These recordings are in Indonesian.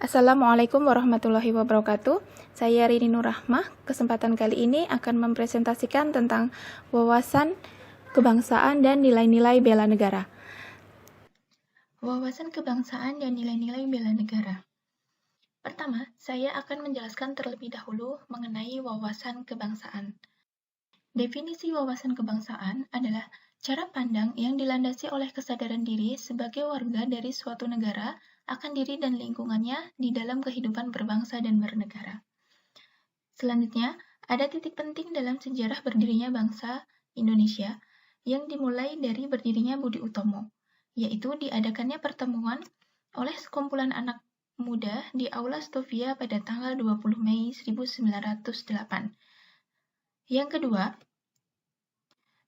Assalamualaikum warahmatullahi wabarakatuh. Saya Rini Nur Rahmah. Kesempatan kali ini akan mempresentasikan tentang wawasan kebangsaan dan nilai-nilai bela negara. Wawasan kebangsaan dan nilai-nilai bela negara. Pertama, saya akan menjelaskan terlebih dahulu mengenai wawasan kebangsaan. Definisi wawasan kebangsaan adalah cara pandang yang dilandasi oleh kesadaran diri sebagai warga dari suatu negara akan diri dan lingkungannya di dalam kehidupan berbangsa dan bernegara. Selanjutnya, ada titik penting dalam sejarah berdirinya bangsa Indonesia yang dimulai dari berdirinya Budi Utomo, yaitu diadakannya pertemuan oleh sekumpulan anak muda di Aula Stovia pada tanggal 20 Mei 1908. Yang kedua,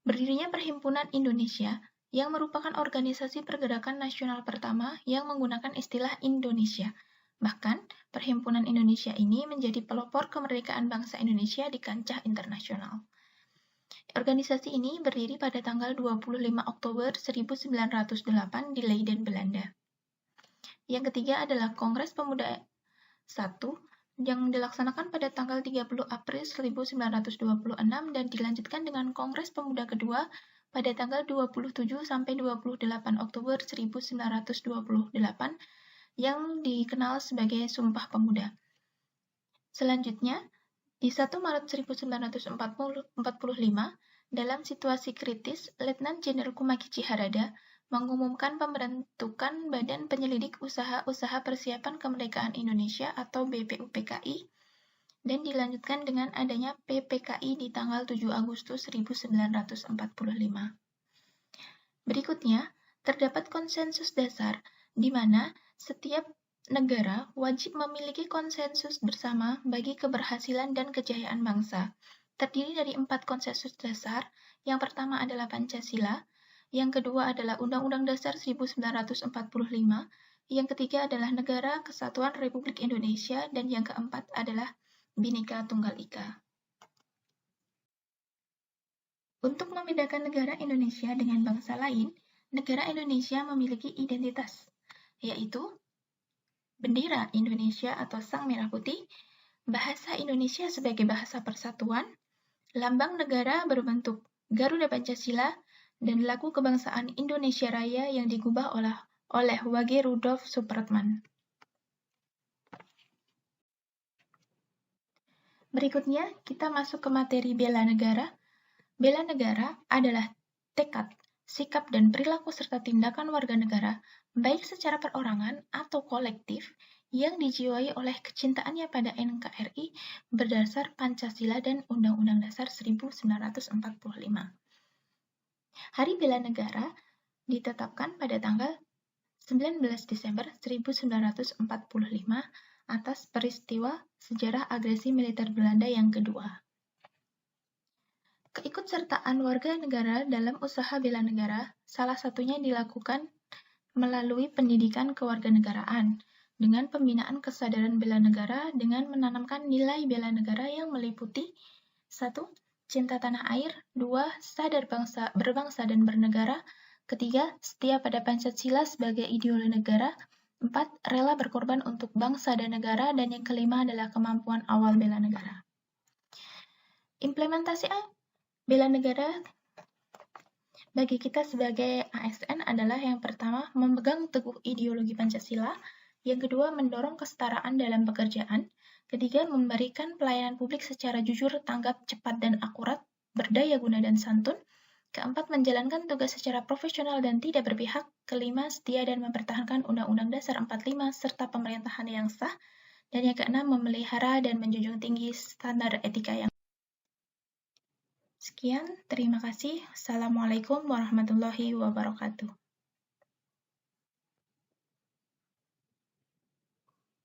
berdirinya Perhimpunan Indonesia yang merupakan organisasi pergerakan nasional pertama yang menggunakan istilah Indonesia. Bahkan, Perhimpunan Indonesia ini menjadi pelopor kemerdekaan bangsa Indonesia di kancah internasional. Organisasi ini berdiri pada tanggal 25 Oktober 1908 di Leiden, Belanda. Yang ketiga adalah Kongres Pemuda I yang dilaksanakan pada tanggal 30 April 1926 dan dilanjutkan dengan Kongres Pemuda kedua pada tanggal 27 sampai 28 Oktober 1928 yang dikenal sebagai Sumpah Pemuda. Selanjutnya, di 1 Maret 1945, dalam situasi kritis, Letnan Jenderal Kumakichi Harada mengumumkan pembentukan Badan Penyelidik Usaha-Usaha Persiapan Kemerdekaan Indonesia atau BPUPKI dan dilanjutkan dengan adanya PPKI di tanggal 7 Agustus 1945. Berikutnya, terdapat konsensus dasar di mana setiap negara wajib memiliki konsensus bersama bagi keberhasilan dan kejayaan bangsa. Terdiri dari 4 konsensus dasar. Yang pertama adalah Pancasila, yang kedua adalah Undang-Undang Dasar 1945, yang ketiga adalah Negara Kesatuan Republik Indonesia, dan yang keempat adalah Bhinneka Tunggal Ika. Untuk membedakan negara Indonesia dengan bangsa lain, negara Indonesia memiliki identitas, yaitu bendera Indonesia atau Sang Merah Putih, bahasa Indonesia sebagai bahasa persatuan, lambang negara berbentuk Garuda Pancasila, dan lagu kebangsaan Indonesia Raya yang digubah oleh W.G. Rudolf Supratman. Berikutnya, kita masuk ke materi bela negara. Bela negara adalah tekad, sikap, dan perilaku serta tindakan warga negara, baik secara perorangan atau kolektif, yang dijiwai oleh kecintaannya pada NKRI berdasar Pancasila dan Undang-Undang Dasar 1945. Hari Bela Negara ditetapkan pada tanggal 19 Desember 1945 atas peristiwa sejarah agresi militer Belanda yang kedua. Keikutsertaan warga negara dalam usaha bela negara salah satunya dilakukan melalui pendidikan kewarganegaraan dengan pembinaan kesadaran bela negara dengan menanamkan nilai bela negara yang meliputi 1. Cinta tanah air, 2. Sadar berbangsa dan bernegara, 3. Setia pada Pancasila sebagai ideologi negara, 4. Rela berkorban untuk bangsa dan negara, dan yang kelima adalah kemampuan awal bela negara. Implementasi bela negara bagi kita sebagai ASN adalah yang pertama, memegang teguh ideologi Pancasila, yang kedua, mendorong kesetaraan dalam pekerjaan, ketiga, memberikan pelayanan publik secara jujur, tanggap, cepat, dan akurat, berdaya guna dan santun, keempat, menjalankan tugas secara profesional dan tidak berpihak, kelima, setia dan mempertahankan Undang-Undang Dasar 45 serta pemerintahan yang sah, dan yang keenam, memelihara dan menjunjung tinggi standar etika yang Sekian, terima kasih. Assalamualaikum warahmatullahi wabarakatuh.